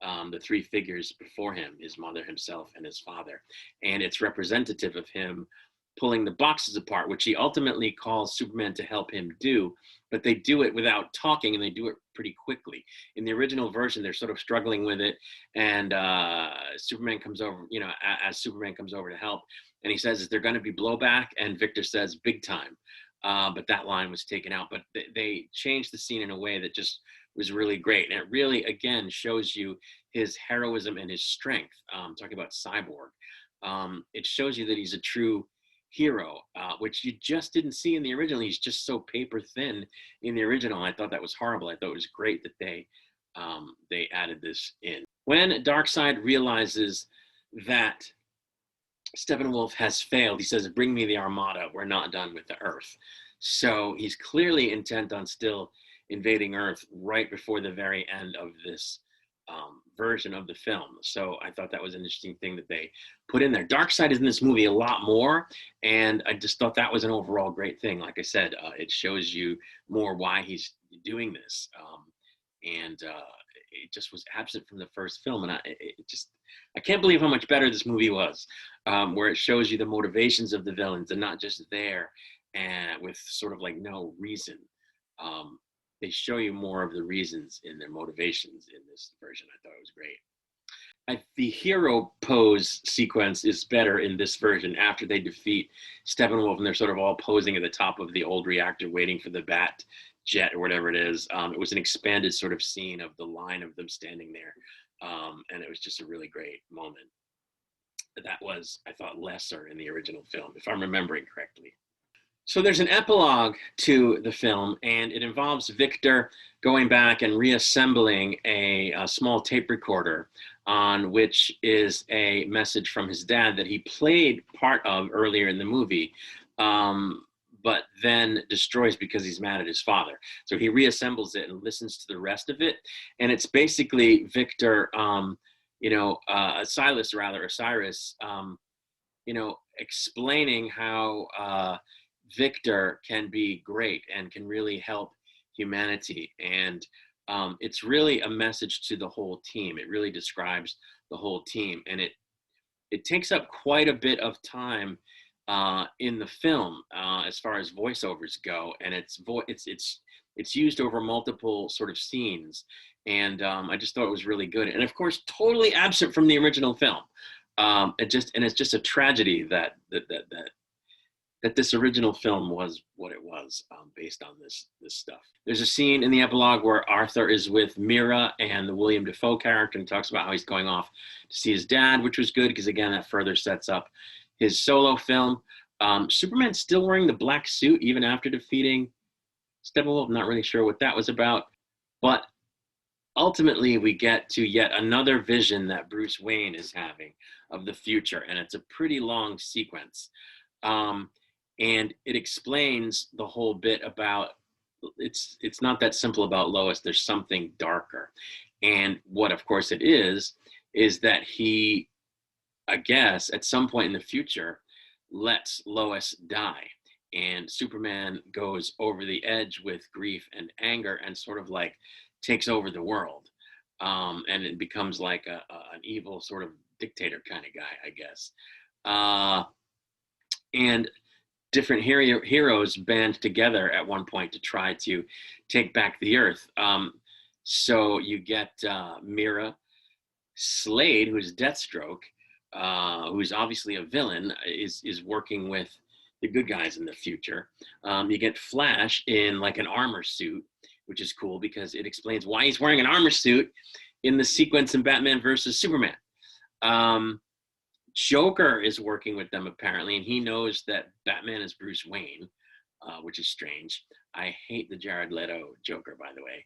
the three figures before him, his mother, himself, and his father. And it's representative of him pulling the boxes apart, which he ultimately calls Superman to help him do, but they do it without talking, and they do it pretty quickly. In the original version, they're sort of struggling with it, and Superman comes over, you know, as Superman comes over to help, and he says, is there going to be blowback? And Victor says, big time. But that line was taken out, but they changed the scene in a way that just was really great. And it really, again, shows you his heroism and his strength. Talking about Cyborg, it shows you that he's a true hero, which you just didn't see in the original. He's just so paper thin in the original. I thought that was horrible. I thought it was great that they added this in. When Darkseid realizes that Steppenwolf has failed, he says, bring me the Armada. We're not done with the Earth. So he's clearly intent on still invading Earth right before the very end of this version of the film. So I thought that was an interesting thing that they put in there. Darkseid is in this movie a lot more, and I just thought that was an overall great thing. Like I said, it shows you more why he's doing this, and it just was absent from the first film, and I can't believe how much better this movie was, where it shows you the motivations of the villains and not just there and with sort of like no reason. They show you more of the reasons in their motivations in this version. I thought it was great. The hero pose sequence is better in this version after they defeat Steppenwolf and they're sort of all posing at the top of the old reactor waiting for the bat jet or whatever it is. It was an expanded sort of scene of the line of them standing there. And it was just a really great moment. That was, I thought, lesser in the original film, if I'm remembering correctly. So there's an epilogue to the film, and it involves Victor going back and reassembling a small tape recorder on which is a message from his dad that he played part of earlier in the movie, but then destroys because he's mad at his father. So he reassembles it and listens to the rest of it. And it's basically Victor, Osiris, explaining how Victor can be great and can really help humanity. And it's really a message to the whole team. It really describes the whole team. And it takes up quite a bit of time in the film as far as voiceovers go. And it's used over multiple sort of scenes. And I just thought it was really good. And of course, totally absent from the original film. It's just a tragedy that this original film was what it was based on this stuff. There's a scene in the epilogue where Arthur is with Mira and the William Dafoe character and talks about how he's going off to see his dad, which was good because, again, that further sets up his solo film. Superman's still wearing the black suit even after defeating Steppenwolf. I'm not really sure what that was about. But ultimately, we get to yet another vision that Bruce Wayne is having of the future, and it's a pretty long sequence. And it explains the whole bit about it's not that simple about Lois. There's something darker. And what, of course, it is that he, I guess, at some point in the future, lets Lois die. And Superman goes over the edge with grief and anger and sort of like takes over the world. And it becomes like an evil sort of dictator kind of guy, I guess. And different heroes band together at one point to try to take back the Earth. So you get Mira, Slade, who's Deathstroke, who's obviously a villain, is working with the good guys in the future. You get Flash in like an armor suit, which is cool because it explains why he's wearing an armor suit in the sequence in Batman versus Superman. Joker is working with them apparently, and he knows that Batman is Bruce Wayne, which is strange. I hate the Jared Leto Joker, by the way.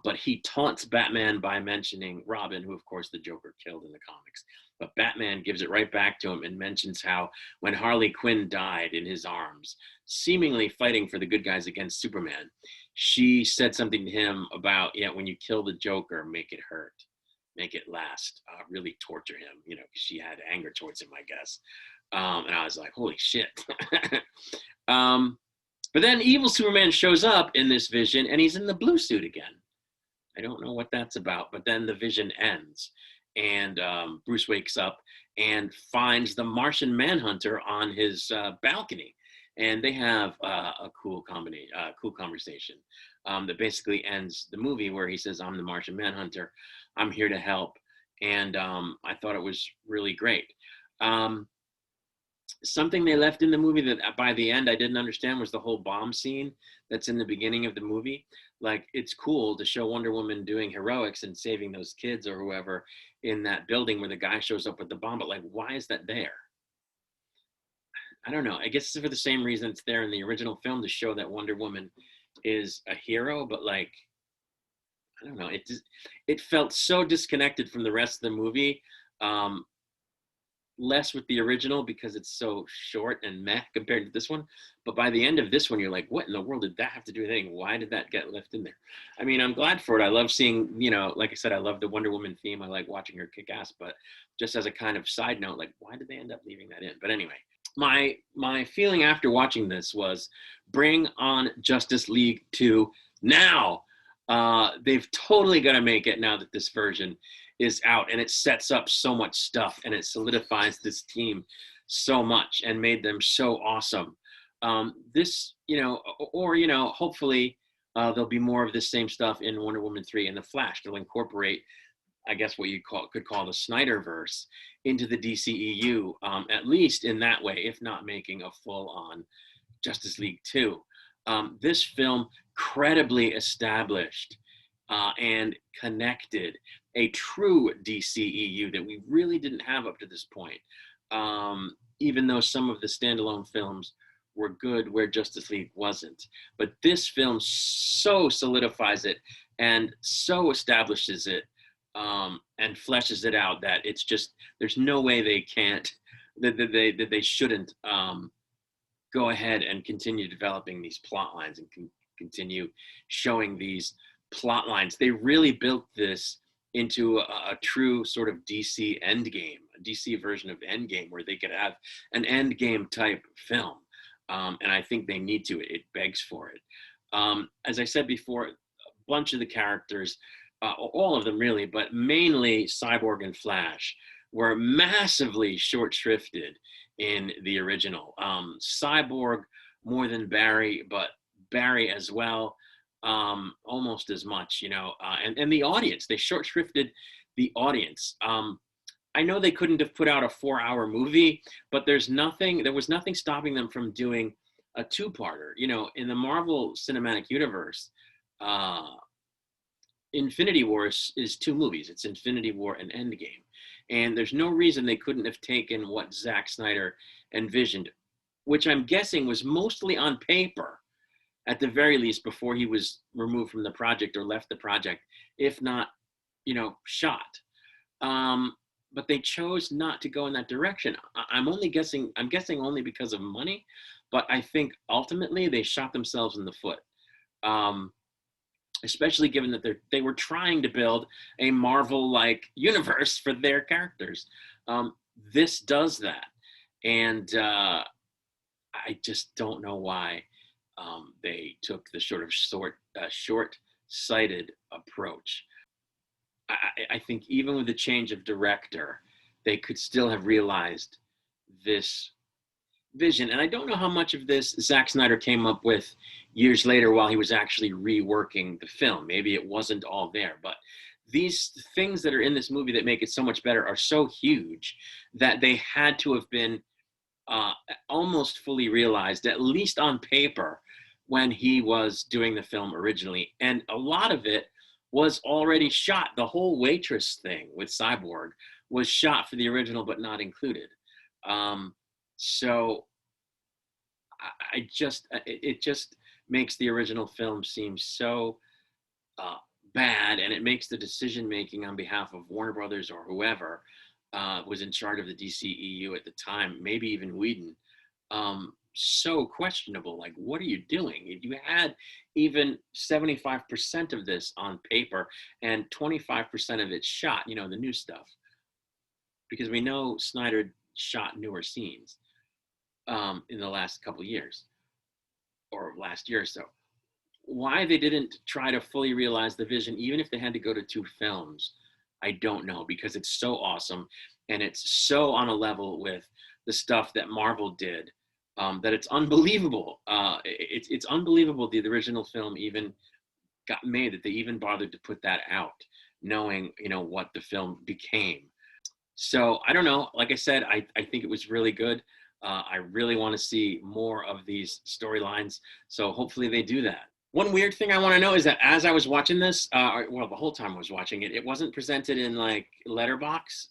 But he taunts Batman by mentioning Robin, who of course the Joker killed in the comics. But Batman gives it right back to him and mentions how when Harley Quinn died in his arms, seemingly fighting for the good guys against Superman, she said something to him about, yeah, when you kill the Joker, make it hurt, make it last, really torture him, you know, because she had anger towards him, I guess. And I was like, holy shit. But then evil Superman shows up in this vision and he's in the blue suit again. I don't know what that's about, but then the vision ends and Bruce wakes up and finds the Martian Manhunter on his balcony. And they have a cool conversation that basically ends the movie where he says, I'm the Martian Manhunter. I'm here to help. And I thought it was really great. Something they left in the movie that by the end I didn't understand was the whole bomb scene that's in the beginning of the movie. Like, it's cool to show Wonder Woman doing heroics and saving those kids or whoever in that building where the guy shows up with the bomb, but like, why is that there? I don't know. I guess it's for the same reason it's there in the original film, to show that Wonder Woman is a hero, but like, I don't know. It felt so disconnected from the rest of the movie. Less with the original because it's so short and meh compared to this one. But by the end of this one, you're like, what in the world did that have to do with anything? Why did that get left in there? I mean, I'm glad for it. I love seeing, you know, like I said, I love the Wonder Woman theme. I like watching her kick ass, but just as a kind of side note, like, why did they end up leaving that in? But anyway, my feeling after watching this was, bring on Justice League 2 now. They've totally got to make it now that this version is out, and it sets up so much stuff and it solidifies this team so much and made them so awesome. This, you know, or, you know, hopefully there'll be more of this same stuff in Wonder Woman 3 and The Flash. They'll incorporate, I guess, what you could call the Snyderverse into the DCEU, at least in that way, if not making a full-on Justice League 2. This film credibly established and connected a true DCEU that we really didn't have up to this point, even though some of the standalone films were good where Justice League wasn't. But this film so solidifies it and so establishes it and fleshes it out that it's just, there's no way they can't, that they shouldn't go ahead and continue developing these plot lines and continue showing these plot lines. They really built this into a true sort of DC Endgame, a DC version of Endgame, where they could have an Endgame type film. And I think they need to. It begs for it. As I said before, a bunch of the characters, all of them really, but mainly Cyborg and Flash, were massively short-shrifted in the original. Cyborg more than Barry, but Barry as well, almost as much, you know, and the audience, they short-shrifted the audience. I know they couldn't have put out a 4-hour movie, but there was nothing stopping them from doing a 2-parter. You know, in the Marvel Cinematic Universe, Infinity War is 2 movies. It's Infinity War and Endgame. And there's no reason they couldn't have taken what Zack Snyder envisioned, which I'm guessing was mostly on paper, at the very least, before he was removed from the project or left the project, if not, you know, shot. But they chose not to go in that direction. I'm guessing only because of money, but I think ultimately they shot themselves in the foot. Especially given that they were trying to build a Marvel-like universe for their characters. This does that. And I just don't know why they took the short-sighted approach. I think even with the change of director, they could still have realized this vision. And I don't know how much of this Zack Snyder came up with years later while he was actually reworking the film. Maybe it wasn't all there, but these things that are in this movie that make it so much better are so huge that they had to have been almost fully realized, at least on paper, when he was doing the film originally. And a lot of it was already shot. The whole waitress thing with Cyborg was shot for the original, but not included. So it just makes the original film seem so bad, and it makes the decision making on behalf of Warner Brothers or whoever was in charge of the DCEU at the time, maybe even Whedon, so questionable. Like, what are you doing? You had even 75% of this on paper and 25% of it shot, you know, the new stuff, because we know Snyder shot newer scenes in the last couple of years or last year or so. Why they didn't try to fully realize the vision, even if they had to go to 2 films, I don't know, because it's so awesome and it's so on a level with the stuff that Marvel did, that it's unbelievable. It's unbelievable the original film even got made, that they even bothered to put that out, knowing, you know, what the film became. So I don't know. Like I said, I think it was really good. I really want to see more of these storylines. So hopefully they do that. One weird thing I want to know is that as I was watching this, well, the whole time I was watching it, it wasn't presented in like letterbox.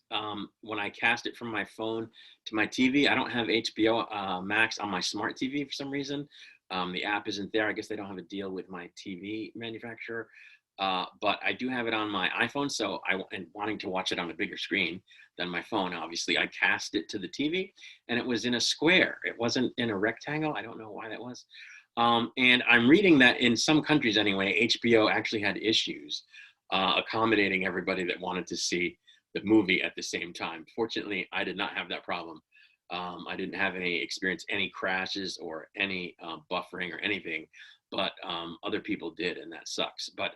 When I cast it from my phone to my TV, I don't have HBO Max on my smart TV for some reason. The app isn't there. I guess they don't have a deal with my TV manufacturer. But I do have it on my iPhone, so and wanting to watch it on a bigger screen than my phone, obviously, I cast it to the TV, and it was in a square. It wasn't in a rectangle. I don't know why that was. And I'm reading that in some countries anyway, HBO actually had issues accommodating everybody that wanted to see the movie at the same time. Fortunately, I did not have that problem. I didn't have any crashes or any buffering or anything, but other people did, and that sucks. But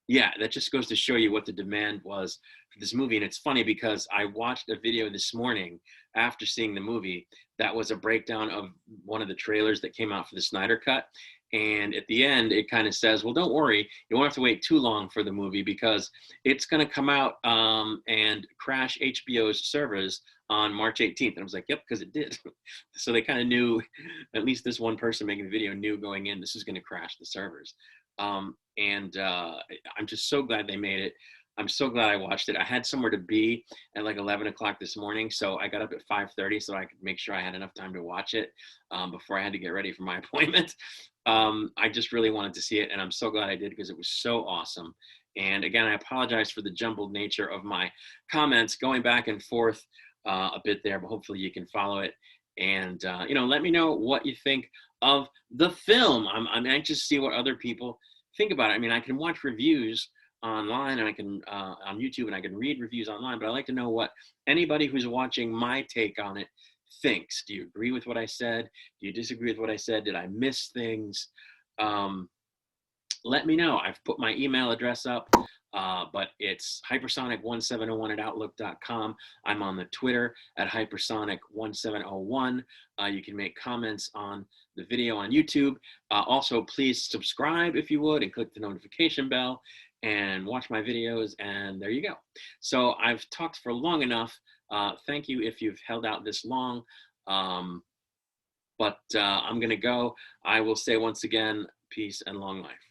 yeah, that just goes to show you what the demand was for this movie. And it's funny because I watched a video this morning after seeing the movie that was a breakdown of one of the trailers that came out for the Snyder Cut. And at the end, it kind of says, well, don't worry, you won't have to wait too long for the movie because it's going to come out and crash HBO's servers on March 18th. And I was like, yep, because it did. So they kind of knew, at least this one person making the video knew going in, this is going to crash the servers. I'm just so glad they made it. I'm so glad I watched it. I had somewhere to be at like 11 o'clock this morning, so I got up at 5:30 so I could make sure I had enough time to watch it before I had to get ready for my appointment. I just really wanted to see it, and I'm so glad I did because it was so awesome. And again, I apologize for the jumbled nature of my comments going back and forth a bit there, but hopefully you can follow it. And let me know what you think of the film. I'm anxious to see what other people think about it. I mean, I can watch reviews online, and I can on YouTube, and I can read reviews online, but I like to know what anybody who's watching my take on it thinks. Do you agree with what I said? Do you disagree with what I said? Did I miss things? Let me know. I've put my email address up, but it's hypersonic1701@outlook.com. I'm on the Twitter at hypersonic1701. You can make comments on the video on YouTube. Also, please subscribe if you would, and click the notification bell and watch my videos, and there you go. So I've talked for long enough. Thank you if you've held out this long. But I'm going to go. I will say once again, peace and long life.